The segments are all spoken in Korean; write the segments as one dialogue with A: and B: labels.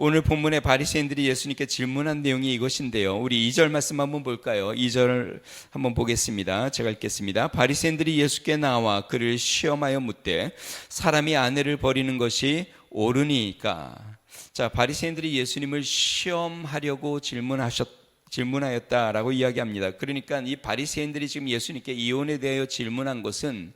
A: 오늘 본문의 바리새인들이 예수님께 질문한 내용이 이것인데요. 우리 2절 말씀 한번 볼까요? 2절 한번 보겠습니다. 제가 읽겠습니다. 바리새인들이 예수께 나와 그를 시험하여 묻되 사람이 아내를 버리는 것이 옳으니까. 자, 바리새인들이 예수님을 시험하려고 질문하였다라고 이야기합니다. 그러니까 이 바리새인들이 지금 예수님께 이혼에 대하여 질문한 것은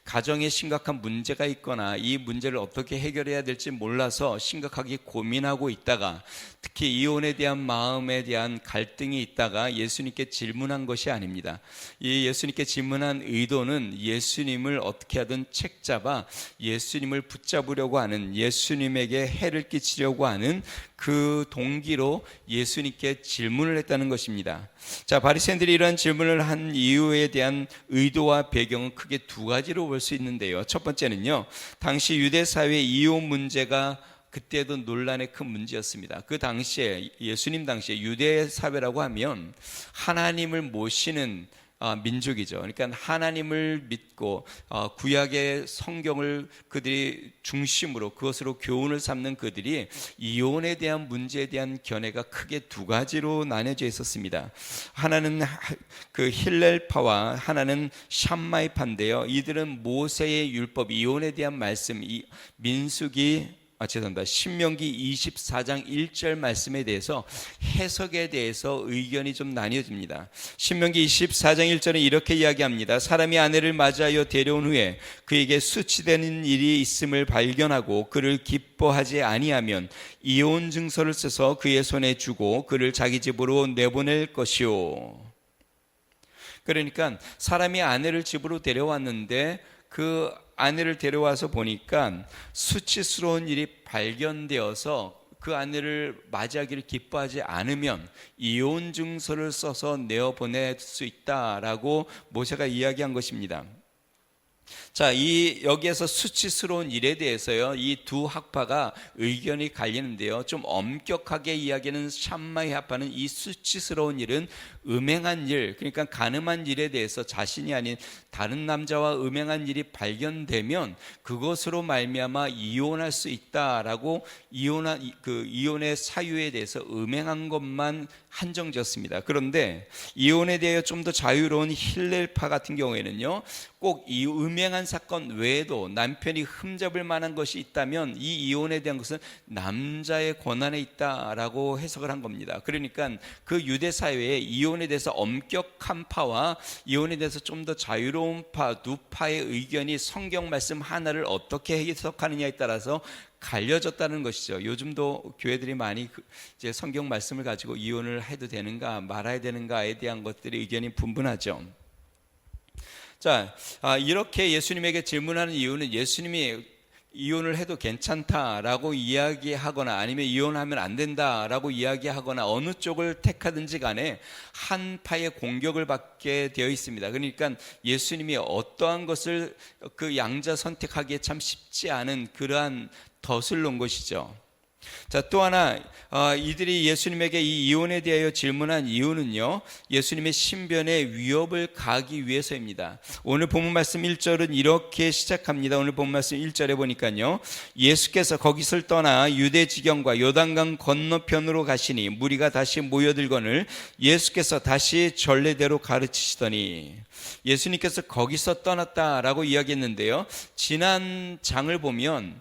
A: 가정에 심각한 문제가 있거나 이 문제를 어떻게 해결해야 될지 몰라서 심각하게 고민하고 있다가, 특히 이혼에 대한 마음에 대한 갈등이 있다가 예수님께 질문한 것이 아닙니다. 이 예수님께 질문한 의도는 예수님을 어떻게 하든 책잡아 예수님을 붙잡으려고 하는, 예수님에게 해를 끼치려고 하는 그 동기로 예수님께 질문을 했다는 것입니다. 자, 바리새인들이 이러한 질문을 한 이유에 대한 의도와 배경은 크게 두 가지로 볼 수 있는데요. 첫 번째는요, 당시 유대 사회의 이혼 문제가 그때도 논란의 큰 문제였습니다. 그 당시에, 예수님 당시에 유대 사회라고 하면 하나님을 모시는 민족이죠. 그러니까 하나님을 믿고 구약의 성경을 그들이 중심으로, 그것으로 교훈을 삼는 그들이 이혼에 대한 문제에 대한 견해가 크게 두 가지로 나뉘어져 있었습니다. 하나는 그 힐렐파와 하나는 샴마이파인데요. 이들은 모세의 율법, 이혼에 대한 말씀, 신명기 24장 1절 말씀에 대해서 해석에 대해서 의견이 좀 나뉘어집니다. 신명기 24장 1절은 이렇게 이야기합니다. 사람이 아내를 맞이하여 데려온 후에 그에게 수치되는 일이 있음을 발견하고 그를 기뻐하지 아니하면 이혼 증서를 써서 그의 손에 주고 그를 자기 집으로 내보낼 것이요. 그러니까 사람이 아내를 집으로 데려왔는데 그 아내를 데려와서 보니까 수치스러운 일이 발견되어서 그 아내를 맞이하기를 기뻐하지 않으면 이혼 증서를 써서 내어보낼 수 있다라고 모세가 이야기한 것입니다. 자, 여기에서 수치스러운 일에 대해서요, 이 두 학파가 의견이 갈리는데요. 좀 엄격하게 이야기하는 샴마이 학파는 이 수치스러운 일은 음행한 일, 그러니까 간음한 일에 대해서 자신이 아닌 다른 남자와 음행한 일이 발견되면 그것으로 말미암아 이혼할 수 있다라고 이혼의 사유에 대해서 음행한 것만 한정지었습니다. 그런데 이혼에 대해 좀 더 자유로운 힐렐파 같은 경우에는요, 꼭 이 음행한 사건 외에도 남편이 흠잡을 만한 것이 있다면 이 이혼에 대한 것은 남자의 권한에 있다라고 해석을 한 겁니다. 그러니까 그 유대 사회에 이혼에 대해서 엄격한 파와 이혼에 대해서 좀 더 자유로운 파, 두 파의 의견이 성경 말씀 하나를 어떻게 해석하느냐에 따라서 갈려졌다는 것이죠. 요즘도 교회들이 많이 이제 성경 말씀을 가지고 이혼을 해도 되는가 말아야 되는가에 대한 것들이 의견이 분분하죠. 자, 이렇게 예수님에게 질문하는 이유는 예수님이 이혼을 해도 괜찮다라고 이야기하거나 아니면 이혼하면 안 된다라고 이야기하거나 어느 쪽을 택하든지 간에 한 파의 공격을 받게 되어 있습니다. 그러니까 예수님이 어떠한 것을 그 양자 선택하기에 참 쉽지 않은 그러한 덫을 놓은 것이죠. 자, 또 하나 이들이 예수님에게 이 이혼에 대하여 질문한 이유는요, 예수님의 신변에 위협을 가하기 위해서입니다. 오늘 본문 말씀 1절은 이렇게 시작합니다. 오늘 본문 말씀 1절에 보니까요, 예수께서 거기서 떠나 유대 지경과 요단강 건너편으로 가시니 무리가 다시 모여들거늘 예수께서 다시 전례대로 가르치시더니, 예수님께서 거기서 떠났다라고 이야기했는데요, 지난 장을 보면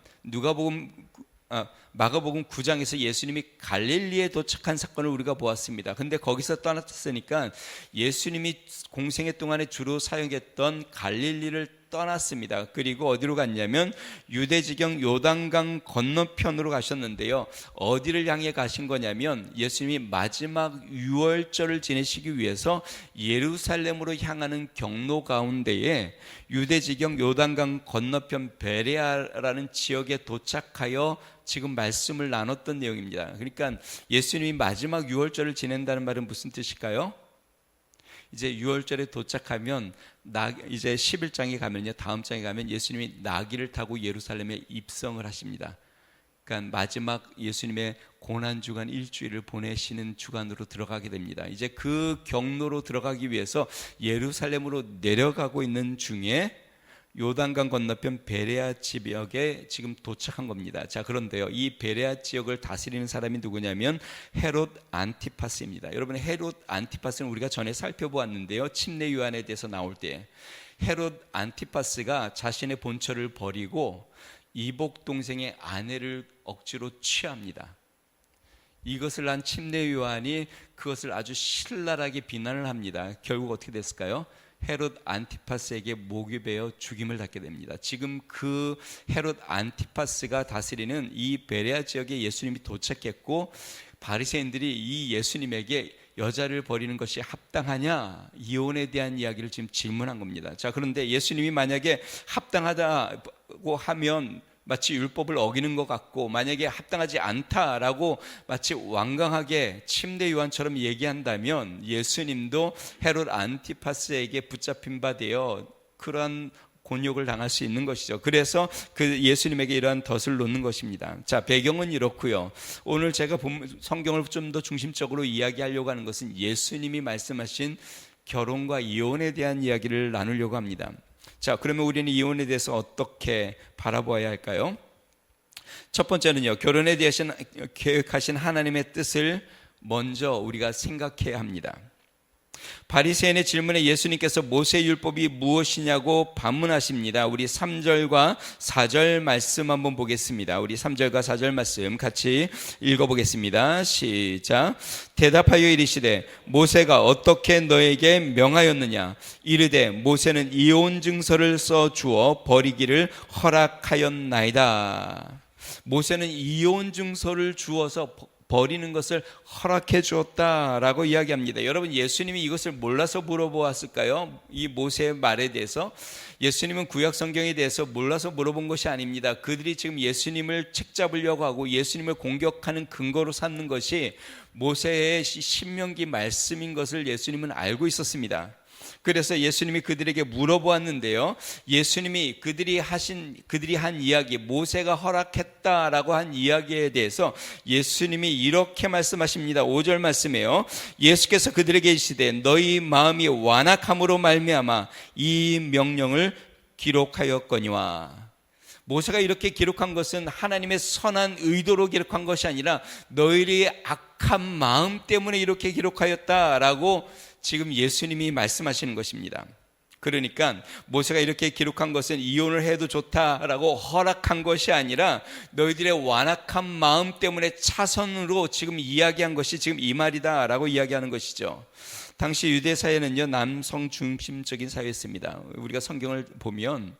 A: 마가복음 9장에서 예수님이 갈릴리에 도착한 사건을 우리가 보았습니다. 근데 거기서 떠났으니까 예수님이 공생애 동안에 주로 사용했던 갈릴리를 떠났습니다. 그리고 어디로 갔냐면 유대지경 요단강 건너편으로 가셨는데요, 어디를 향해 가신 거냐면 예수님이 마지막 유월절을 지내시기 위해서 예루살렘으로 향하는 경로 가운데에 유대지경 요단강 건너편 베레아라는 지역에 도착하여 지금 말씀을 나눴던 내용입니다. 그러니까 예수님이 마지막 유월절을 지낸다는 말은 무슨 뜻일까요? 이제 6월절에 도착하면 이제 11장에 가면요, 다음 장에 가면 예수님이 나귀를 타고 예루살렘에 입성을 하십니다. 그러니까 마지막 예수님의 고난주간 일주일을 보내시는 주간으로 들어가게 됩니다. 이제 그 경로로 들어가기 위해서 예루살렘으로 내려가고 있는 중에 요단강 건너편 베레아 지역에 지금 도착한 겁니다. 자, 그런데요, 이 베레아 지역을 다스리는 사람이 누구냐면 헤롯 안티파스입니다. 여러분, 헤롯 안티파스는 우리가 전에 살펴보았는데요, 침례 요한에 대해서 나올 때 헤롯 안티파스가 자신의 본처를 버리고 이복 동생의 아내를 억지로 취합니다. 이것을 한 침례 요한이 그것을 아주 신랄하게 비난을 합니다. 결국 어떻게 됐을까요? 헤롯 안티파스에게 목이 베어 죽임을 당하게 됩니다. 지금 그 헤롯 안티파스가 다스리는 이 베레아 지역에 예수님이 도착했고, 바리새인들이 이 예수님에게 여자를 버리는 것이 합당하냐, 이혼에 대한 이야기를 지금 질문한 겁니다. 자, 그런데 예수님이 만약에 합당하다고 하면 마치 율법을 어기는 것 같고, 만약에 합당하지 않다라고 마치 완강하게 침례 요한처럼 얘기한다면 예수님도 헤롯 안티파스에게 붙잡힌 바 되어 그러한 곤욕을 당할 수 있는 것이죠. 그래서 그 예수님에게 이러한 덫을 놓는 것입니다. 자, 배경은 이렇고요. 오늘 제가 성경을 좀 더 중심적으로 이야기하려고 하는 것은 예수님이 말씀하신 결혼과 이혼에 대한 이야기를 나누려고 합니다. 자, 그러면 우리는 이혼에 대해서 어떻게 바라보아야 할까요? 첫 번째는요, 결혼에 대해서 계획하신 하나님의 뜻을 먼저 우리가 생각해야 합니다. 바리새인의 질문에 예수님께서 모세율법이 무엇이냐고 반문하십니다. 우리 3절과 4절 말씀 한번 보겠습니다. 우리 3절과 4절 말씀 같이 읽어보겠습니다. 시작. 대답하여 이르시되 모세가 어떻게 너에게 명하였느냐? 이르되 모세는 이혼 증서를 써 주어 버리기를 허락하였나이다. 모세는 이혼 증서를 주어서 버리는 것을 허락해 주었다라고 이야기합니다. 여러분, 예수님이 이것을 몰라서 물어보았을까요? 이 모세의 말에 대해서 예수님은 구약 성경에 대해서 몰라서 물어본 것이 아닙니다. 그들이 지금 예수님을 책잡으려고 하고 예수님을 공격하는 근거로 삼는 것이 모세의 신명기 말씀인 것을 예수님은 알고 있었습니다. 그래서 예수님이 그들에게 물어보았는데요, 예수님이 그들이 한 이야기, 모세가 허락했다라고 한 이야기에 대해서 예수님이 이렇게 말씀하십니다. 5절 말씀이에요. 예수께서 그들에게 이르시되 너희 마음이 완악함으로 말미암아 이 명령을 기록하였거니와. 모세가 이렇게 기록한 것은 하나님의 선한 의도로 기록한 것이 아니라 너희의 악한 마음 때문에 이렇게 기록하였다라고 지금 예수님이 말씀하시는 것입니다. 그러니까 모세가 이렇게 기록한 것은 이혼을 해도 좋다라고 허락한 것이 아니라 너희들의 완악한 마음 때문에 차선으로 지금 이야기한 것이 지금 이 말이다라고 이야기하는 것이죠. 당시 유대 사회는요, 남성 중심적인 사회였습니다. 우리가 성경을 보면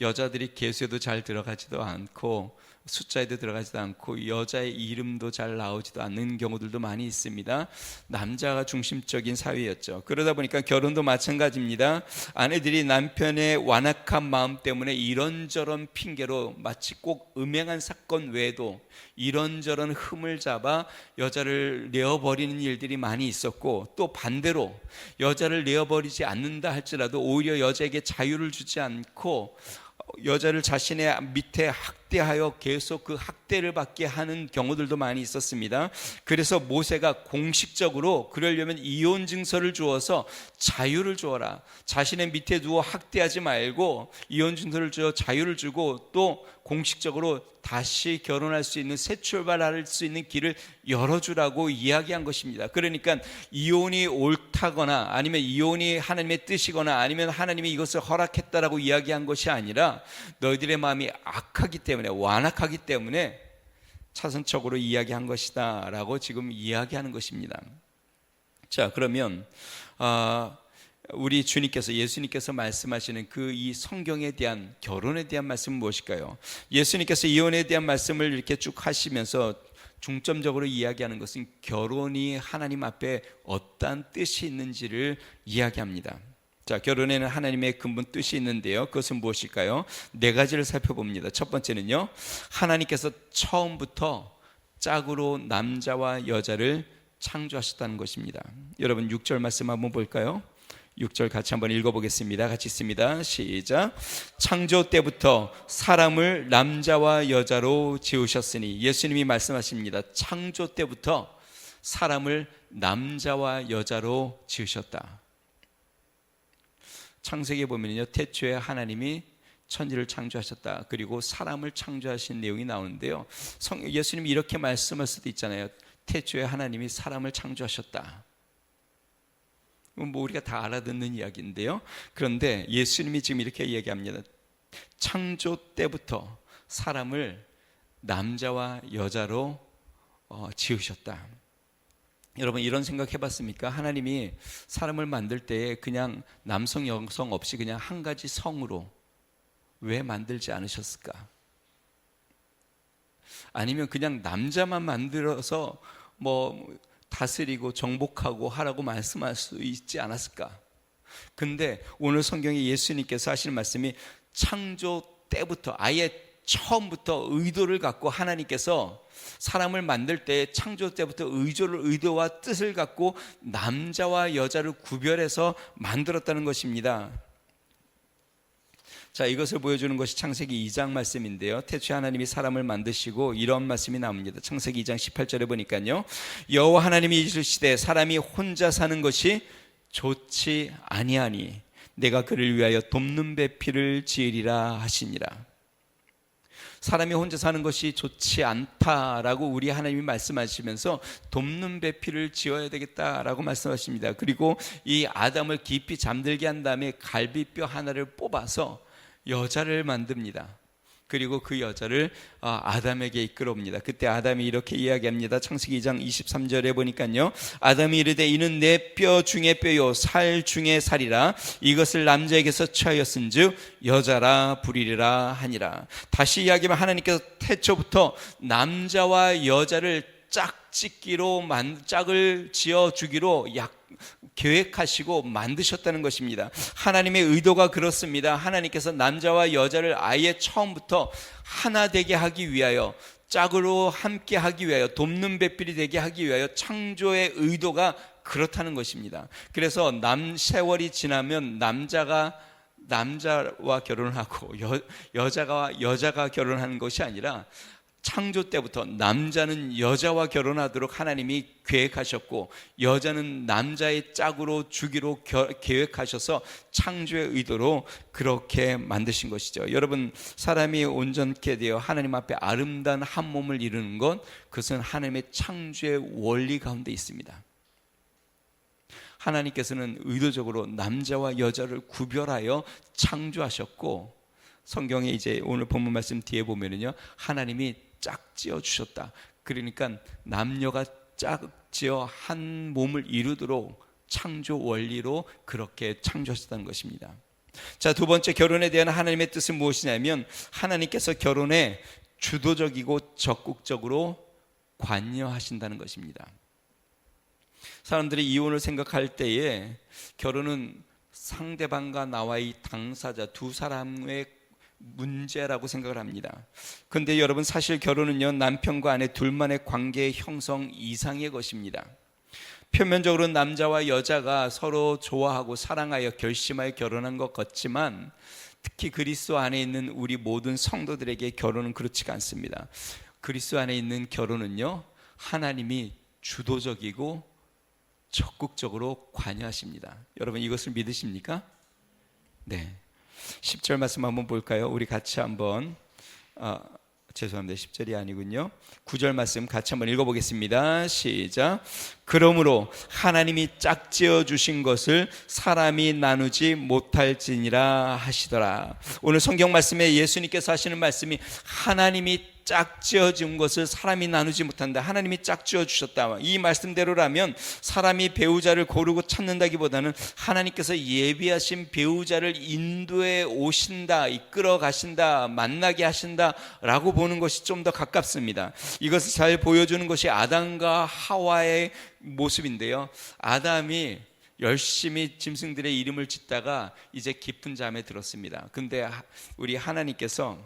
A: 여자들이 계수에도 잘 들어가지도 않고 숫자에도 들어가지도 않고 여자의 이름도 잘 나오지도 않는 경우들도 많이 있습니다. 남자가 중심적인 사회였죠. 그러다 보니까 결혼도 마찬가지입니다. 아내들이 남편의 완악한 마음 때문에 이런저런 핑계로 마치 꼭 음행한 사건 외에도 이런저런 흠을 잡아 여자를 내어버리는 일들이 많이 있었고, 또 반대로 여자를 내어버리지 않는다 할지라도 오히려 여자에게 자유를 주지 않고 여자를 자신의 밑에 학대하여 계속 그 학대를 받게 하는 경우들도 많이 있었습니다. 그래서 모세가 공식적으로 그러려면 이혼 증서를 주어서 자유를 주어라, 자신의 밑에 두어 학대하지 말고 이혼 증서를 주어 자유를 주고, 또 공식적으로 다시 결혼할 수 있는, 새 출발할 수 있는 길을 열어주라고 이야기한 것입니다. 그러니까 이혼이 옳다거나 아니면 이혼이 하나님의 뜻이거나 아니면 하나님이 이것을 허락했다라고 이야기한 것이 아니라 너희들의 마음이 악하기 때문에, 완악하기 때문에 차선적으로 이야기한 것이다 라고 지금 이야기하는 것입니다. 자, 그러면 우리 주님께서, 예수님께서 말씀하시는 그 이 성경에 대한, 결혼에 대한 말씀은 무엇일까요? 예수님께서 이혼에 대한 말씀을 이렇게 쭉 하시면서 중점적으로 이야기하는 것은 결혼이 하나님 앞에 어떠한 뜻이 있는지를 이야기합니다. 자, 결혼에는 하나님의 근본 뜻이 있는데요, 그것은 무엇일까요? 네 가지를 살펴봅니다. 첫 번째는요, 하나님께서 처음부터 짝으로 남자와 여자를 창조하셨다는 것입니다. 여러분 6절 말씀 한번 볼까요? 6절 같이 한번 읽어보겠습니다. 같이 있습니다. 시작. 창조 때부터 사람을 남자와 여자로 지으셨으니, 예수님이 말씀하십니다. 창조 때부터 사람을 남자와 여자로 지으셨다. 창세기에 보면요, 태초에 하나님이 천지를 창조하셨다. 그리고 사람을 창조하신 내용이 나오는데요. 예수님이 이렇게 말씀할 수도 있잖아요. 태초에 하나님이 사람을 창조하셨다. 뭐 우리가 다 알아듣는 이야기인데요. 그런데 예수님이 지금 이렇게 얘기합니다. 창조 때부터 사람을 남자와 여자로 지으셨다. 여러분 이런 생각 해봤습니까? 하나님이 사람을 만들 때에 그냥 남성 여성 없이 그냥 한 가지 성으로 왜 만들지 않으셨을까? 아니면 그냥 남자만 만들어서 뭐 다스리고 정복하고 하라고 말씀할 수 있지 않았을까? 근데 오늘 성경에 예수님께서 하시는 말씀이 창조 때부터 아예 처음부터 의도를 갖고 하나님께서 사람을 만들 때 창조 때부터 의도와 뜻을 갖고 남자와 여자를 구별해서 만들었다는 것입니다. 자, 이것을 보여주는 것이 창세기 2장 말씀인데요. 태초에 하나님이 사람을 만드시고 이런 말씀이 나옵니다. 창세기 2장 18절에 보니까요. 여호와 하나님이 이르시되 사람이 혼자 사는 것이 좋지 아니하니 내가 그를 위하여 돕는 배필을 지으리라 하시니라. 사람이 혼자 사는 것이 좋지 않다라고 우리 하나님이 말씀하시면서 돕는 배필을 지어야 되겠다라고 말씀하십니다. 그리고 이 아담을 깊이 잠들게 한 다음에 갈비뼈 하나를 뽑아서 여자를 만듭니다. 그리고 그 여자를 아담에게 이끌어옵니다. 그때 아담이 이렇게 이야기합니다. 창세기 2장 23절에 보니까요. 아담이 이르되 이는 내 뼈 중에 뼈요 살 중에 살이라 이것을 남자에게서 취하였은즉 여자라 부리리라 하니라. 다시 이야기하면 하나님께서 태초부터 남자와 여자를 짝을 지어주기로 계획하시고 만드셨다는 것입니다. 하나님의 의도가 그렇습니다. 하나님께서 남자와 여자를 아예 처음부터 하나 되게 하기 위하여, 짝으로 함께 하기 위하여, 돕는 배필이 되게 하기 위하여 창조의 의도가 그렇다는 것입니다. 그래서 세월이 지나면 남자가 남자와 결혼을 하고 여자가 여자가 결혼하는 것이 아니라 창조 때부터 남자는 여자와 결혼하도록 하나님이 계획하셨고 여자는 남자의 짝으로 주기로 계획하셔서 창조의 의도로 그렇게 만드신 것이죠. 여러분, 사람이 온전케 되어 하나님 앞에 아름다운 한 몸을 이루는 것, 그것은 하나님의 창조의 원리 가운데 있습니다. 하나님께서는 의도적으로 남자와 여자를 구별하여 창조하셨고, 성경에 이제 오늘 본문 말씀 뒤에 보면은요, 하나님이 짝지어 주셨다. 그러니까 남녀가 짝지어 한 몸을 이루도록 창조 원리로 그렇게 창조하셨다는 것입니다. 자, 두 번째, 결혼에 대한 하나님의 뜻은 무엇이냐면 하나님께서 결혼에 주도적이고 적극적으로 관여하신다는 것입니다. 사람들이 이혼을 생각할 때에 결혼은 상대방과 나와의 당사자 두 사람의 문제라고 생각을 합니다. 그런데 여러분, 사실 결혼은요, 남편과 아내 둘만의 관계의 형성 이상의 것입니다. 표면적으로 남자와 여자가 서로 좋아하고 사랑하여 결심하여 결혼한 것 같지만, 특히 그리스도 안에 있는 우리 모든 성도들에게 결혼은 그렇지가 않습니다. 그리스도 안에 있는 결혼은요, 하나님이 주도적이고 적극적으로 관여하십니다. 여러분, 이것을 믿으십니까? 네. 10절 말씀 한번 볼까요? 우리 같이 한번 죄송합니다. 10절이 아니군요. 9절 말씀 같이 한번 읽어보겠습니다. 시작. 그러므로 하나님이 짝지어 주신 것을 사람이 나누지 못할지니라 하시더라. 오늘 성경 말씀에 예수님께서 하시는 말씀이 하나님이 짝지어 준 것을 사람이 나누지 못한다. 하나님이 짝지어 주셨다. 이 말씀대로라면 사람이 배우자를 고르고 찾는다기보다는 하나님께서 예비하신 배우자를 인도해 오신다, 이끌어 가신다, 만나게 하신다 라고 보는 것이 좀 더 가깝습니다. 이것을 잘 보여주는 것이 아담과 하와의 모습인데요, 아담이 열심히 짐승들의 이름을 짓다가 이제 깊은 잠에 들었습니다. 근데 우리 하나님께서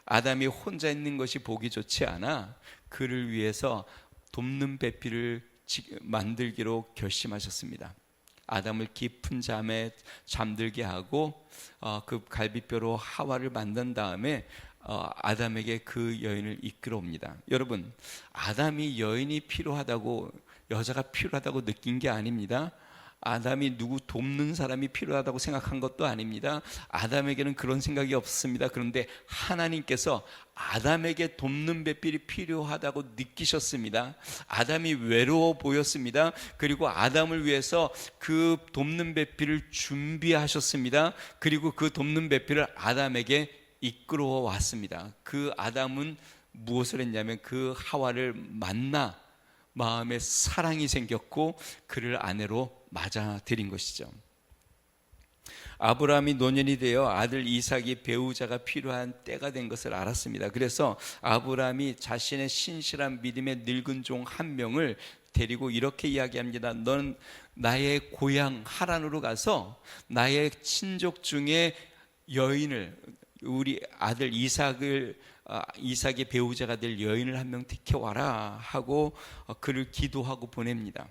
A: 아담이 혼자 있는 것이 보기 좋지 않아 그를 위해서 돕는 배필을 만들기로 결심하셨습니다. 아담을 깊은 잠에 잠들게 하고 그 갈비뼈로 하와를 만든 다음에 아담에게 그 여인을 이끌어 옵니다. 여러분, 아담이 여인이 필요하다고, 여자가 필요하다고 느낀 게 아닙니다. 아담이 누구 돕는 사람이 필요하다고 생각한 것도 아닙니다. 아담에게는 그런 생각이 없습니다. 그런데 하나님께서 아담에게 돕는 배필이 필요하다고 느끼셨습니다. 아담이 외로워 보였습니다. 그리고 아담을 위해서 그 돕는 배필을 준비하셨습니다. 그리고 그 돕는 배필을 아담에게 이끌어 왔습니다. 그 아담은 무엇을 했냐면 그 하와를 만나 마음에 사랑이 생겼고 그를 아내로 맞아들인 것이죠. 아브라함이 노년이 되어 아들 이삭이 배우자가 필요한 때가 된 것을 알았습니다. 그래서 아브라함이 자신의 신실한 믿음의 늙은 종 한 명을 데리고 이렇게 이야기합니다. 넌 나의 고향 하란으로 가서 나의 친족 중에 여인을, 우리 아들 이삭의 배우자가 될 여인을 한 명 택해와라 하고 그를 기도하고 보냅니다.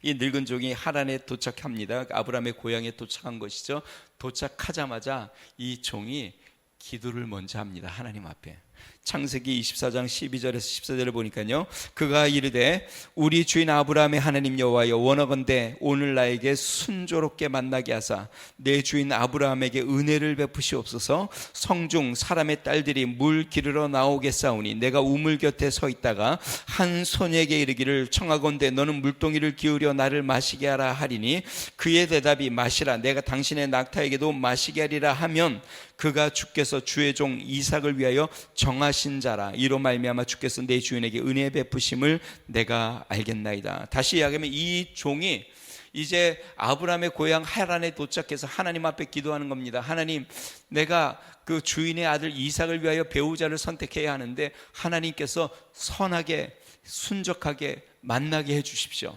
A: 이 늙은 종이 하란에 도착합니다. 아브라함의 고향에 도착한 것이죠. 도착하자마자 이 종이 기도를 먼저 합니다. 하나님 앞에. 창세기 24장 12절에서 14절을 보니까요, 그가 이르되 우리 주인 아브라함의 하나님 여호와여, 원하건대 오늘 나에게 순조롭게 만나게 하사 내 주인 아브라함에게 은혜를 베푸시옵소서. 성중 사람의 딸들이 물 기르러 나오겠사오니 내가 우물 곁에 서 있다가 한 소녀에게 이르기를 청하건대 너는 물동이를 기울여 나를 마시게 하라 하리니 그의 대답이 마시라, 내가 당신의 낙타에게도 마시게 하리라 하면 그가 주께서 주의 종 이삭을 위하여 정하신 자라. 이로 말미암아 주께서 내 주인에게 은혜 베푸심을 내가 알겠나이다. 다시 이야기하면 이 종이 이제 아브라함의 고향 하란에 도착해서 하나님 앞에 기도하는 겁니다. 하나님, 내가 그 주인의 아들 이삭을 위하여 배우자를 선택해야 하는데 하나님께서 선하게 순적하게 만나게 해 주십시오.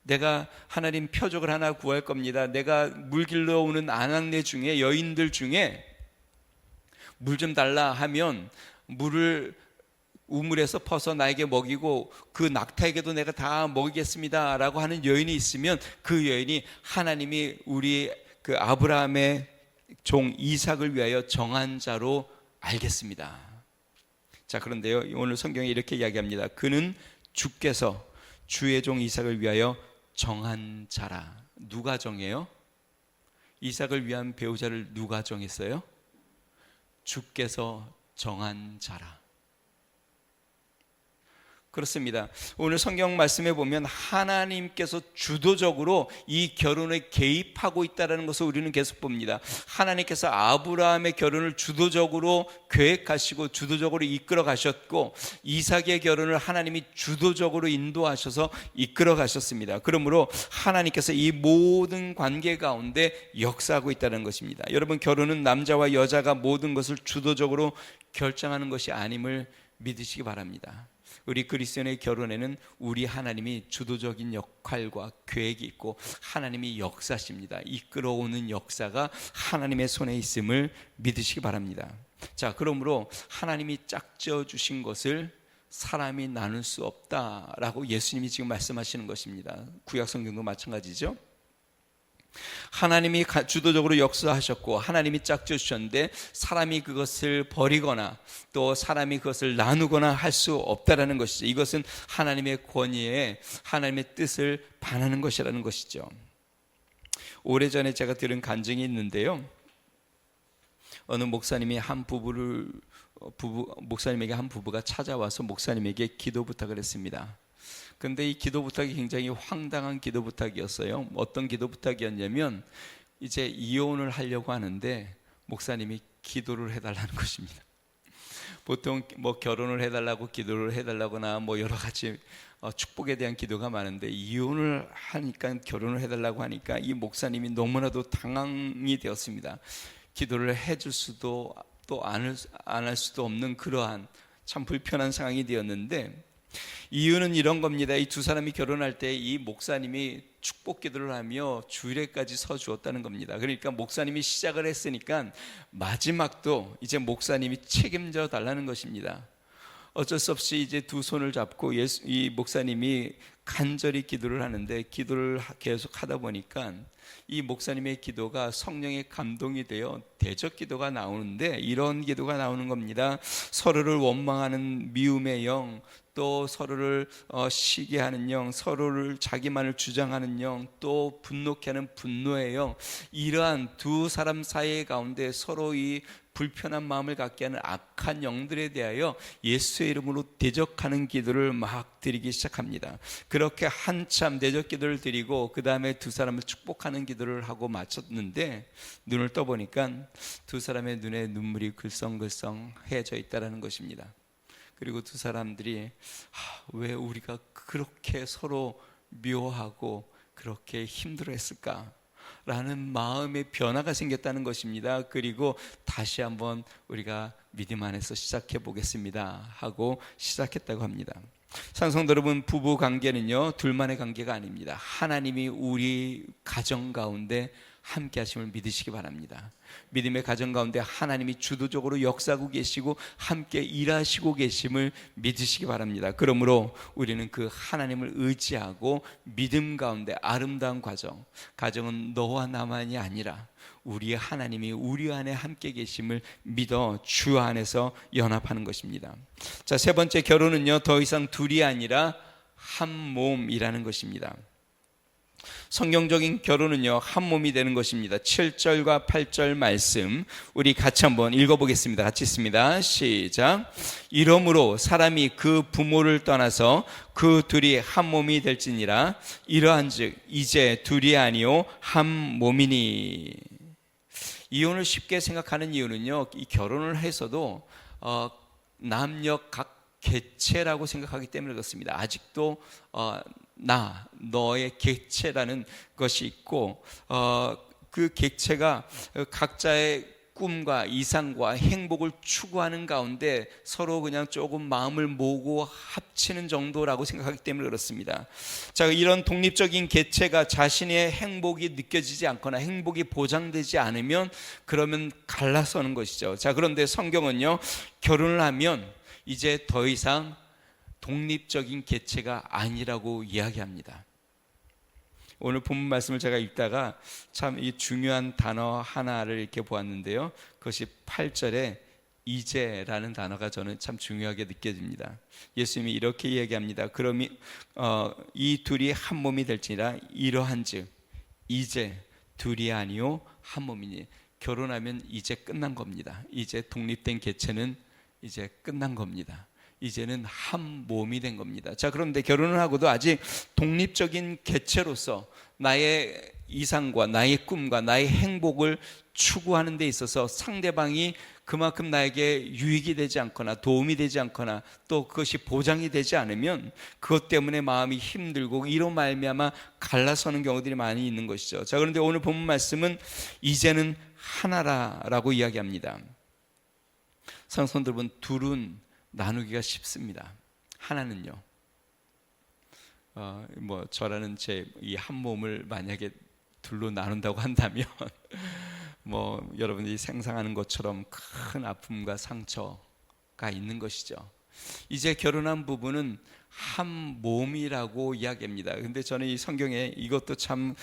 A: 내가 하나님 표적을 하나 구할 겁니다. 내가 물 길러 오는 아낙네 중에, 여인들 중에 물 좀 달라 하면 물을 우물에서 퍼서 나에게 먹이고 그 낙타에게도 내가 다 먹이겠습니다 라고 하는 여인이 있으면 그 여인이 하나님이 우리 그 아브라함의 종 이삭을 위하여 정한 자로 알겠습니다. 자, 그런데요, 오늘 성경에 이렇게 이야기합니다. 그는 주께서 주의 종 이삭을 위하여 정한 자라. 누가 정해요? 이삭을 위한 배우자를 누가 정했어요? 주께서 정한 자라. 그렇습니다. 오늘 성경 말씀에 보면 하나님께서 주도적으로 이 결혼에 개입하고 있다는 것을 우리는 계속 봅니다. 하나님께서 아브라함의 결혼을 주도적으로 계획하시고 주도적으로 이끌어 가셨고 이삭의 결혼을 하나님이 주도적으로 인도하셔서 이끌어 가셨습니다. 그러므로 하나님께서 이 모든 관계 가운데 역사하고 있다는 것입니다. 여러분, 결혼은 남자와 여자가 모든 것을 주도적으로 결정하는 것이 아님을 믿으시기 바랍니다. 우리 그리스도인의 결혼에는 우리 하나님이 주도적인 역할과 계획이 있고 하나님이 역사십니다. 이끌어오는 역사가 하나님의 손에 있음을 믿으시기 바랍니다. 자, 그러므로 하나님이 짝지어 주신 것을 사람이 나눌 수 없다라고 예수님이 지금 말씀하시는 것입니다. 구약 성경도 마찬가지죠. 하나님이 주도적으로 역사하셨고 하나님이 짝지어 주셨는데 사람이 그것을 버리거나 또 사람이 그것을 나누거나 할 수 없다라는 것이죠. 이것은 하나님의 권위에 하나님의 뜻을 반하는 것이라는 것이죠. 오래전에 제가 들은 간증이 있는데요, 어느 목사님이 목사님에게 한 부부가 찾아와서 목사님에게 기도 부탁을 했습니다. 그런데 이 기도 부탁이 굉장히 황당한 기도 부탁이었어요. 어떤 기도 부탁이었냐면 이제 이혼을 하려고 하는데 목사님이 기도를 해달라는 것입니다. 보통 뭐 결혼을 해달라고 기도를 해달라거나 뭐 여러 가지 축복에 대한 기도가 많은데 이혼을 하니까, 결혼을 해달라고 하니까 이 목사님이 너무나도 당황이 되었습니다. 기도를 해줄 수도 또 안 할 수도 없는 그러한 참 불편한 상황이 되었는데, 이유는 이런 겁니다. 이 두 사람이 결혼할 때 이 목사님이 축복 기도를 하며 주일에까지 서 주었다는 겁니다. 그러니까 목사님이 시작을 했으니까 마지막도 이제 목사님이 책임져 달라는 것입니다. 어쩔 수 없이 이제 두 손을 잡고 이 목사님이 간절히 기도를 하는데, 기도를 계속 하다 보니까 이 목사님의 기도가 성령의 감동이 되어 대적 기도가 나오는데 이런 기도가 나오는 겁니다. 서로를 원망하는 미움의 영, 또 서로를 시기하는 영, 서로를 자기만을 주장하는 영, 또 분노케 하는 분노의 영, 이러한 두 사람 사이 가운데 서로 이 불편한 마음을 갖게 하는 악한 영들에 대하여 예수의 이름으로 대적하는 기도를 막 드리기 시작합니다. 그렇게 한참 대적 기도를 드리고 그 다음에 두 사람을 축복하는 기도를 하고 마쳤는데 눈을 떠보니까 두 사람의 눈에 눈물이 글썽글썽해져 있다는 것입니다. 그리고 두 사람들이 왜 우리가 그렇게 서로 미워하고 그렇게 힘들어했을까? 라는 마음의 변화가 생겼다는 것입니다. 그리고 다시 한번 우리가 믿음 안에서 시작해 보겠습니다 하고 시작했다고 합니다. 사랑성도 여러분, 부부 관계는요 둘만의 관계가 아닙니다. 하나님이 우리 가정 가운데 함께 하심을 믿으시기 바랍니다. 믿음의 가정 가운데 하나님이 주도적으로 역사하고 계시고 함께 일하시고 계심을 믿으시기 바랍니다. 그러므로 우리는 그 하나님을 의지하고 믿음 가운데 아름다운 가정은 너와 나만이 아니라 우리의 하나님이 우리 안에 함께 계심을 믿어 주 안에서 연합하는 것입니다. 자, 세 번째, 결혼은요 더 이상 둘이 아니라 한 몸이라는 것입니다. 성경적인 결혼은요 한 몸이 되는 것입니다. 7절과 8절 말씀 우리 같이 한번 읽어보겠습니다. 같이 읽습니다. 시작. 이러므로 사람이 그 부모를 떠나서 그 둘이 한 몸이 될지니라. 이러한즉 이제 둘이 아니요 한 몸이니. 이혼을 쉽게 생각하는 이유는요, 이 결혼을 해서도 남녀 각 개체라고 생각하기 때문에 그렇습니다. 아직도 너의 객체라는 것이 있고 그 객체가 각자의 꿈과 이상과 행복을 추구하는 가운데 서로 그냥 조금 마음을 모으고 합치는 정도라고 생각하기 때문에 그렇습니다. 자, 이런 독립적인 객체가 자신의 행복이 느껴지지 않거나 행복이 보장되지 않으면 그러면 갈라서는 것이죠. 자, 그런데 성경은요 결혼을 하면 이제 더 이상 독립적인 객체가 아니라고 이야기합니다. 오늘 본문 말씀을 제가 읽다가 참 이 중요한 단어 하나를 이렇게 보았는데요, 그것이 8절에 이제라는 단어가 저는 참 중요하게 느껴집니다. 예수님이 이렇게 이야기합니다. 그럼 이 둘이 한 몸이 될지니라. 이러한즉 이제 둘이 아니요 한 몸이니. 결혼하면 이제 끝난 겁니다. 이제 독립된 객체는 이제 끝난 겁니다. 이제는 한 몸이 된 겁니다. 자, 그런데 결혼을 하고도 아직 독립적인 객체로서 나의 이상과 나의 꿈과 나의 행복을 추구하는 데 있어서 상대방이 그만큼 나에게 유익이 되지 않거나 도움이 되지 않거나 또 그것이 보장이 되지 않으면 그것 때문에 마음이 힘들고 이로 말미암아 갈라서는 경우들이 많이 있는 것이죠. 자, 그런데 오늘 본문 말씀은 이제는 하나라라고 이야기합니다. 사랑하는 여러분, 둘은 나누기가 쉽습니다. 하나는요, 저라는 제 이 한 몸을 만약에 둘로 나눈다고 한다면 여러분들이 상상하는 것처럼 큰 아픔과 상처가 있는 것이죠. 이제 결혼한 부부는 한 몸이라고 이야기합니다. 근데 저는 이 성경에 이것도 참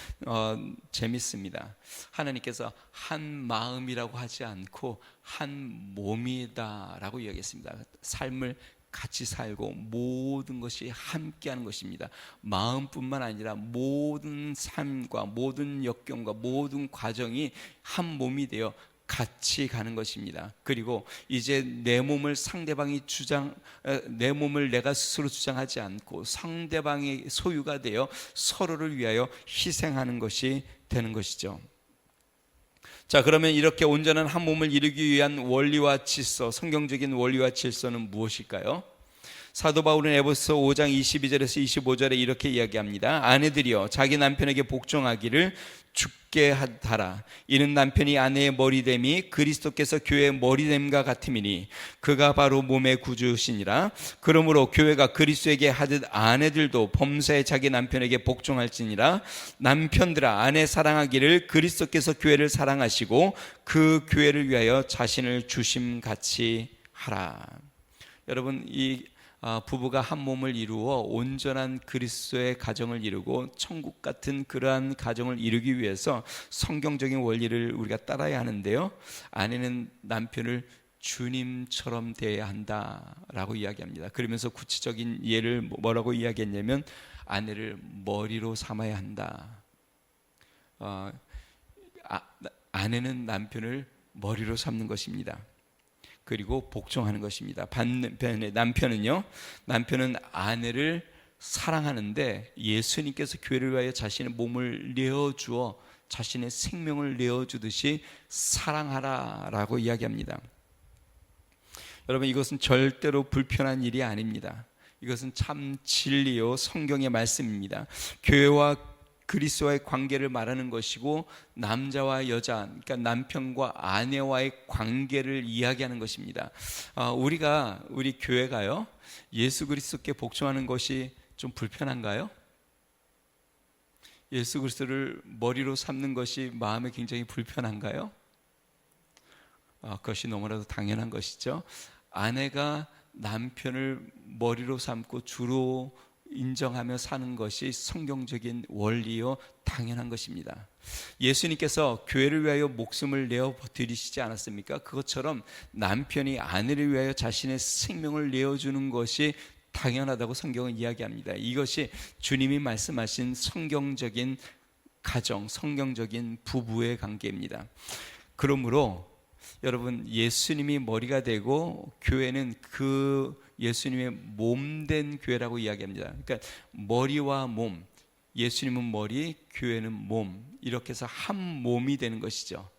A: 재밌습니다. 하나님께서 한 마음이라고 하지 않고 한 몸이다라고 이야기했습니다. 삶을 같이 살고 모든 것이 함께하는 것입니다. 마음뿐만 아니라 모든 삶과 모든 역경과 모든 과정이 한 몸이 되어 같이 가는 것입니다. 그리고 이제 내 몸을 내 몸을 내가 스스로 주장하지 않고 상대방의 소유가 되어 서로를 위하여 희생하는 것이 되는 것이죠. 자, 그러면 이렇게 온전한 한 몸을 이루기 위한 원리와 질서, 성경적인 원리와 질서는 무엇일까요? 사도 바울은 에베소 5장 22절에서 25절에 이렇게 이야기합니다. 아내들이여 자기 남편에게 복종하기를 죽게 하라. 이는 남편이 아내의 머리됨이 그리스도께서 교회의 머리됨과 같음이니 그가 바로 몸의 구주시니라. 그러므로 교회가 그리스도에게 하듯 아내들도 범사에 자기 남편에게 복종할지니라. 남편들아 아내 사랑하기를 그리스도께서 교회를 사랑하시고 그 교회를 위하여 자신을 주심같이 하라. 여러분, 이 부부가 한 몸을 이루어 온전한 그리스도의 가정을 이루고 천국 같은 그러한 가정을 이루기 위해서 성경적인 원리를 우리가 따라야 하는데요, 아내는 남편을 주님처럼 대해야 한다라고 이야기합니다. 그러면서 구체적인 예를 뭐라고 이야기했냐면 아내를 머리로 삼아야 한다. 아내는 남편을 머리로 삼는 것입니다. 그리고 복종하는 것입니다. 반면에 남편은 아내를 사랑하는데 예수님께서 교회를 위하여 자신의 몸을 내어주어 자신의 생명을 내어주듯이 사랑하라라고 이야기합니다. 여러분, 이것은 절대로 불편한 일이 아닙니다. 이것은 참 진리요 성경의 말씀입니다. 교회와 그리스도와의 관계를 말하는 것이고 남자와 여자, 그러니까 남편과 아내와의 관계를 이야기하는 것입니다. 우리 교회가요, 예수 그리스도께 복종하는 것이 좀 불편한가요? 예수 그리스도를 머리로 삼는 것이 마음에 굉장히 불편한가요? 그것이 너무나도 당연한 것이죠. 아내가 남편을 머리로 삼고 주로 인정하며 사는 것이 성경적인 원리요 당연한 것입니다. 예수님께서 교회를 위하여 목숨을 내어 드리시지 않았습니까? 그것처럼 남편이 아내를 위하여 자신의 생명을 내어주는 것이 당연하다고 성경은 이야기합니다. 이것이 주님이 말씀하신 성경적인 가정, 성경적인 부부의 관계입니다. 그러므로 여러분, 예수님이 머리가 되고 교회는 그 예수님의 몸된 교회라고 이야기합니다. 그러니까 머리와 몸, 예수님은 머리, 교회는 몸, 이렇게 해서 한 몸이 되는 것이죠.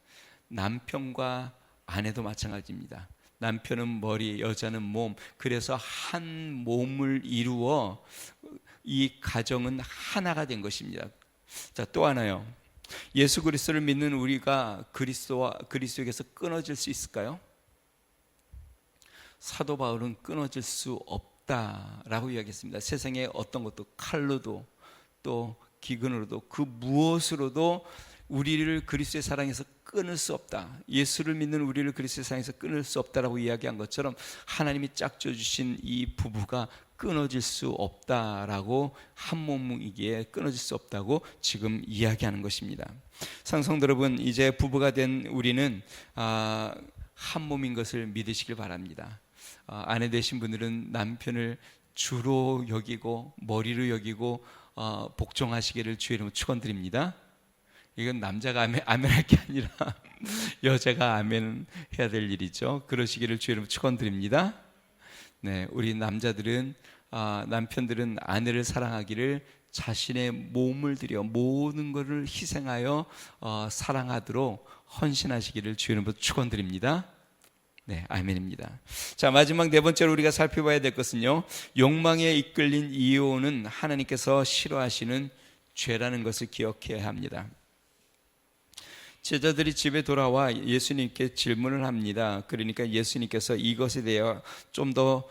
A: 남편과 아내도 마찬가지입니다. 남편은 머리, 여자는 몸, 그래서 한 몸을 이루어 이 가정은 하나가 된 것입니다. 자, 또 하나요. 예수 그리스도를 믿는 우리가 그리스도에게서 끊어질 수 있을까요? 사도 바울은 끊어질 수 없다라고 이야기했습니다. 세상의 어떤 것도 칼로도 또 기근으로도 그 무엇으로도 우리를 그리스도의 사랑에서 끊을 수 없다. 예수를 믿는 우리를 그리스도의 사랑에서 끊을 수 없다라고 이야기한 것처럼 하나님이 짝져 주신 이 부부가 끊어질 수 없다라고, 한 몸이기에 끊어질 수 없다고 지금 이야기하는 것입니다. 성도 여러분, 이제 부부가 된 우리는 한 몸인 것을 믿으시길 바랍니다. 아내 되신 분들은 남편을 주로 여기고 머리로 여기고 복종하시기를 주의 이름으로 축원드립니다. 이건 남자가 아멘할 게 아니라 여자가 아멘 해야 될 일이죠. 그러시기를 주의 이름으로 축원드립니다. 네, 우리 남자들은 남편들은 아내를 사랑하기를 자신의 몸을 들여 모든 것을 희생하여 사랑하도록 헌신하시기를 주의 이름으로 축원드립니다. 네, 아멘입니다. 자, 마지막 네 번째로 우리가 살펴봐야 될 것은요, 욕망에 이끌린 이유는 하나님께서 싫어하시는 죄라는 것을 기억해야 합니다. 제자들이 집에 돌아와 예수님께 질문을 합니다. 그러니까 예수님께서 이것에 대해 좀 더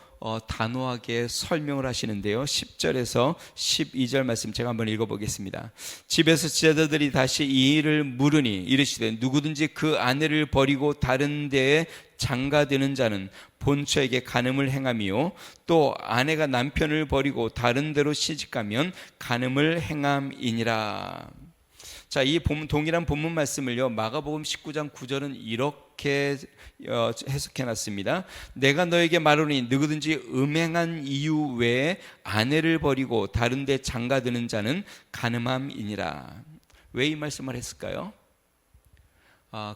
A: 단호하게 설명을 하시는데요, 10절에서 12절 말씀 제가 한번 읽어보겠습니다. 집에서 제자들이 다시 이 일을 물으니 이르시되 누구든지 그 아내를 버리고 다른 데에 장가드는 자는 본처에게 간음을 행함이요 또 아내가 남편을 버리고 다른 데로 시집가면 간음을 행함이니라. 자, 이 동일한 본문 말씀을요, 마가복음 19장 9절은 이렇게 해석해놨습니다. 내가 너에게 말하노니 누구든지 음행한 이유 외에 아내를 버리고 다른 데 장가드는 자는 간음함이니라. 왜 이 말씀을 했을까요?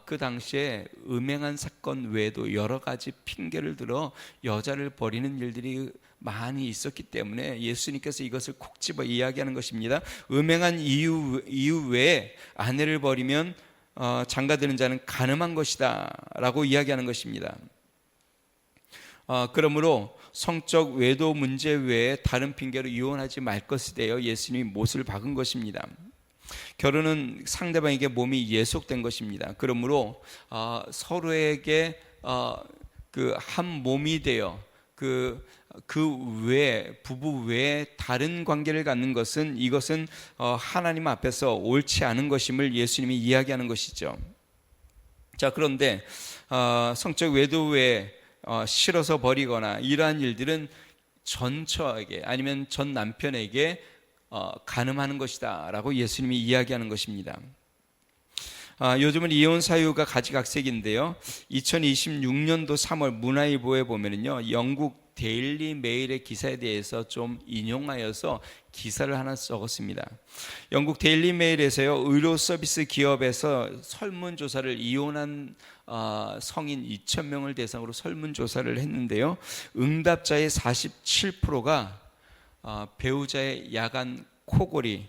A: 그 당시에 음행한 사건 외에도 여러 가지 핑계를 들어 여자를 버리는 일들이 많이 있었기 때문에 예수님께서 이것을 콕 집어 이야기하는 것입니다. 음행한 이유 외에 아내를 버리면 장가드는 자는 간음한 것이다 라고 이야기하는 것입니다. 그러므로 성적 외도 문제 외에 다른 핑계로 이혼하지 말 것이 되어 예수님이 못을 박은 것입니다. 결혼은 상대방에게 몸이 예속된 것입니다. 그러므로 서로에게 그 한 몸이 되어 그 외에, 부부 외에 다른 관계를 갖는 것은, 이것은 하나님 앞에서 옳지 않은 것임을 예수님이 이야기하는 것이죠. 자, 그런데 성적 외도 외에 싫어서 버리거나 이러한 일들은 전 처에게 아니면 전 남편에게 간음하는 것이다 라고 예수님이 이야기하는 것입니다. 요즘은 이혼 사유가 가지각색인데요. 2026년도 3월 문화일보에 보면은요, 영국 데일리 메일의 기사에 대해서 좀 인용하여서 기사를 하나 적었습니다. 영국 데일리 메일에서요, 의료 서비스 기업에서 설문조사를 이혼한 성인 2,000명을 대상으로 설문조사를 했는데요, 응답자의 47%가 배우자의 야간 코골이,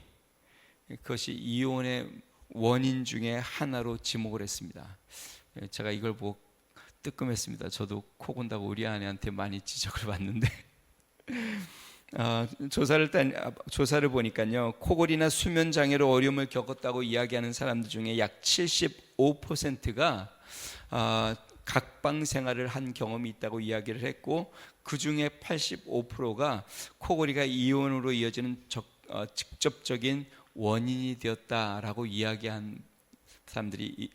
A: 그것이 이혼의 원인 중에 하나로 지목을 했습니다. 제가 이걸 보고 뜨끔했습니다. 저도 코 곤다고 우리 아내한테 많이 지적을 받는데 조사를 보니까요, 코골이나 수면 장애로 어려움을 겪었다고 이야기하는 사람들 중에 약 75%가 각방 생활을 한 경험이 있다고 이야기를 했고, 그 중에 85%가 코골이가 이혼으로 이어지는 직접적인 원인이 되었다라고 이야기한 사람들이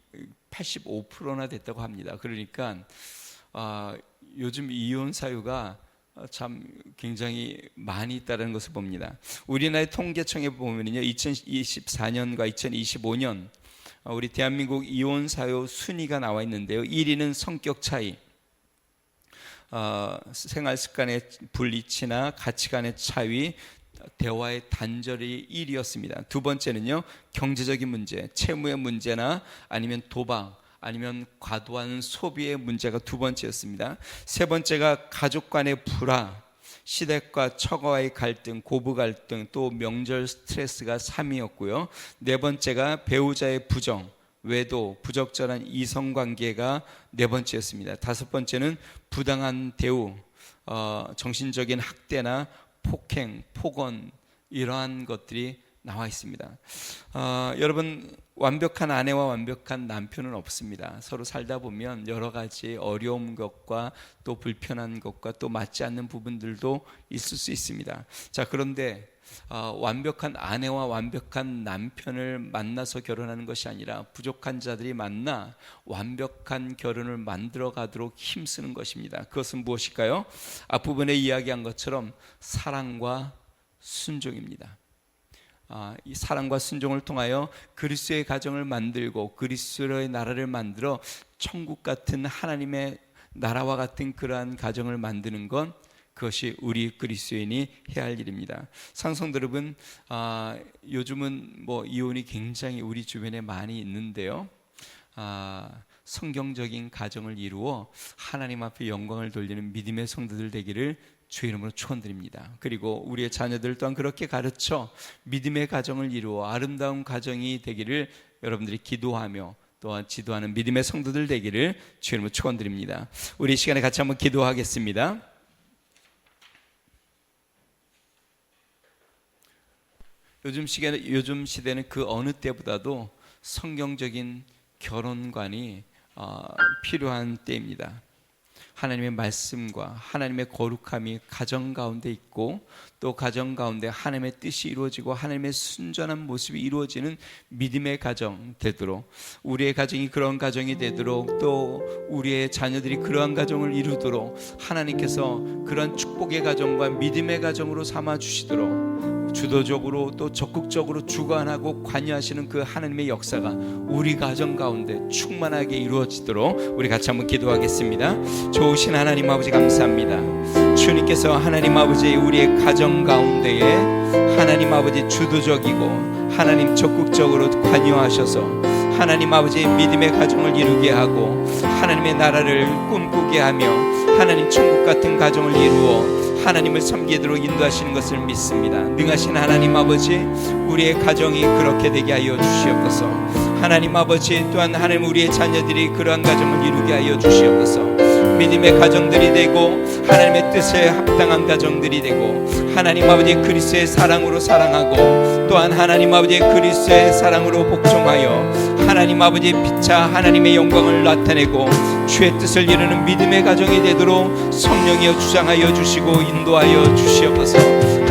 A: 85%나 됐다고 합니다. 그러니까 요즘 이혼 사유가 참 굉장히 많이 있다는 것을 봅니다. 우리나라의 통계청에 보면요, 2024년과 2025년 우리 대한민국 이혼 사유 순위가 나와 있는데요. 1위는 성격 차이, 생활 습관의 불일치나 가치관의 차이, 대화의 단절이 1위였습니다. 두 번째는요, 경제적인 문제, 채무의 문제나 아니면 도박, 아니면 과도한 소비의 문제가 두 번째였습니다. 세 번째가 가족 간의 불화, 시댁과 처가와의 갈등, 고부 갈등, 또 명절 스트레스가 3위였고요. 네 번째가 배우자의 부정, 외도, 부적절한 이성관계가 네 번째였습니다. 다섯 번째는 부당한 대우, 정신적인 학대나 폭행, 폭언, 이러한 것들이 나와 있습니다. 여러분, 완벽한 아내와 완벽한 남편은 없습니다. 서로 살다 보면 여러 가지 어려운 것과 또 불편한 것과 또 맞지 않는 부분들도 있을 수 있습니다. 자, 그런데 완벽한 아내와 완벽한 남편을 만나서 결혼하는 것이 아니라 부족한 자들이 만나 완벽한 결혼을 만들어 가도록 힘쓰는 것입니다. 그것은 무엇일까요? 앞부분에 이야기한 것처럼 사랑과 순종입니다. 이 사랑과 순종을 통하여 그리스도의 가정을 만들고 그리스도의 나라를 만들어 천국 같은 하나님의 나라와 같은 그러한 가정을 만드는 건, 그것이 우리 그리스도인이 해야 할 일입니다. 상성도 여러분, 요즘은 이혼이 굉장히 우리 주변에 많이 있는데요, 성경적인 가정을 이루어 하나님 앞에 영광을 돌리는 믿음의 성도들 되기를 주의 이름으로 축원드립니다. 그리고 우리의 자녀들 또한 그렇게 가르쳐 믿음의 가정을 이루어 아름다운 가정이 되기를 여러분들이 기도하며 또한 지도하는 믿음의 성도들 되기를 주의 이름으로 축원드립니다. 우리 이 시간에 같이 한번 기도하겠습니다. 요즘 시대는 그 어느 때보다도 성경적인 결혼관이 필요한 때입니다. 하나님의 말씀과 하나님의 거룩함이 가정 가운데 있고, 또 가정 가운데 하나님의 뜻이 이루어지고 하나님의 순전한 모습이 이루어지는 믿음의 가정 되도록, 우리의 가정이 그런 가정이 되도록, 또 우리의 자녀들이 그러한 가정을 이루도록 하나님께서 그런 축복의 가정과 믿음의 가정으로 삼아 주시도록 주도적으로 또 적극적으로 주관하고 관여하시는 그 하나님의 역사가 우리 가정 가운데 충만하게 이루어지도록 우리 같이 한번 기도하겠습니다. 좋으신 하나님 아버지, 감사합니다. 주님께서 하나님 아버지 우리의 가정 가운데에 하나님 아버지 주도적이고 하나님 적극적으로 관여하셔서 하나님 아버지 믿음의 가정을 이루게 하고 하나님의 나라를 꿈꾸게 하며 하나님 천국 같은 가정을 이루어 하나님을 섬기도록 인도하시는 것을 믿습니다. 능하신 하나님 아버지, 우리의 가정이 그렇게 되게 하여 주시옵소서. 하나님 아버지, 또한 하나님 우리의 자녀들이 그러한 가정을 이루게 하여 주시옵소서. 믿음의 가정들이 되고 하나님의 뜻에 합당한 가정들이 되고 하나님 아버지 그리스도의 사랑으로 사랑하고 또한 하나님 아버지 그리스도의 사랑으로 복종하여 하나님 아버지 피차 하나님의 영광을 나타내고 주의 뜻을 이루는 믿음의 가정이 되도록 성령이여 주장하여 주시고 인도하여 주시옵소서.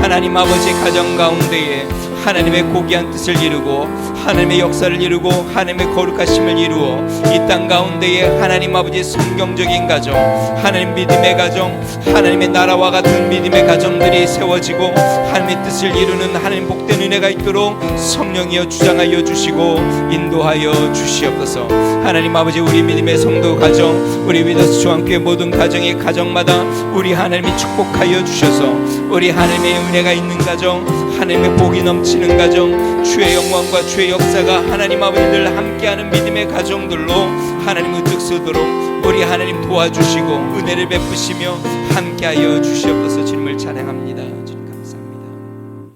A: 하나님 아버지 가정 가운데에 하나님의 고귀한 뜻을 이루고 하나님의 역사를 이루고 하나님의 거룩하심을 이루어 이 땅 가운데에 하나님 아버지의 성경적인 가정, 하나님 믿음의 가정, 하나님의 나라와 같은 믿음의 가정들이 세워지고 하나님의 뜻을 이루는 하나님 복된 은혜가 있도록 성령이여 주장하여 주시고 인도하여 주시옵소서. 하나님 아버지, 우리 믿음의 성도 가정, 우리 위더스 중앙교회 모든 가정의 가정마다 우리 하나님이 축복하여 주셔서 우리 하나님의 은혜가 있는 가정, 하나님의 복이 넘치는 가정, 주의 영광과 주의 역사가 하나님 아버지들 함께하는 믿음의 가정들로 하나님 우뚝 서도록 우리 하나님 도와주시고 은혜를 베푸시며 함께하여 주시옵소서. 주님을 찬양합니다. 주님 감사합니다.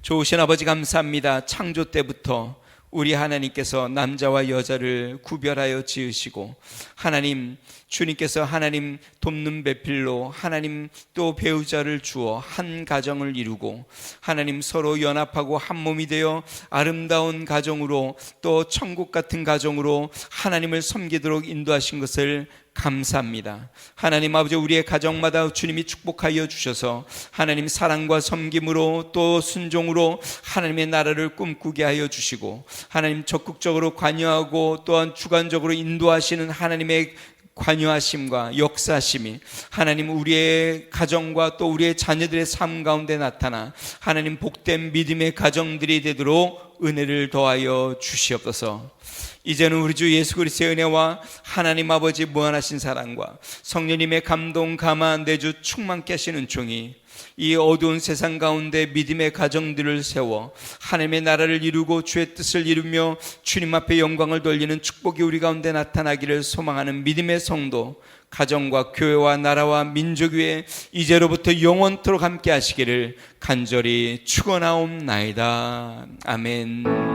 A: 좋으신 아버지 감사합니다. 창조 때부터 우리 하나님께서 남자와 여자를 구별하여 지으시고 하나님 주님께서 하나님 돕는 배필로 하나님 또 배우자를 주어 한 가정을 이루고 하나님 서로 연합하고 한 몸이 되어 아름다운 가정으로 또 천국 같은 가정으로 하나님을 섬기도록 인도하신 것을 감사합니다. 하나님 아버지, 우리의 가정마다 주님이 축복하여 주셔서 하나님 사랑과 섬김으로 또 순종으로 하나님의 나라를 꿈꾸게 하여 주시고 하나님 적극적으로 관여하고 또한 주관적으로 인도하시는 하나님의 관여하심과 역사심이 하나님 우리의 가정과 또 우리의 자녀들의 삶 가운데 나타나 하나님 복된 믿음의 가정들이 되도록 은혜를 더하여 주시옵소서. 이제는 우리 주 예수 그리스도의 은혜와 하나님 아버지 무한하신 사랑과 성령님의 감동 감화 내주 충만케 하시는 종이 이 어두운 세상 가운데 믿음의 가정들을 세워 하나님의 나라를 이루고 주의 뜻을 이루며 주님 앞에 영광을 돌리는 축복이 우리 가운데 나타나기를 소망하는 믿음의 성도, 가정과 교회와 나라와 민족 위에 이제로부터 영원토록 함께 하시기를 간절히 축원하옵나이다. 아멘.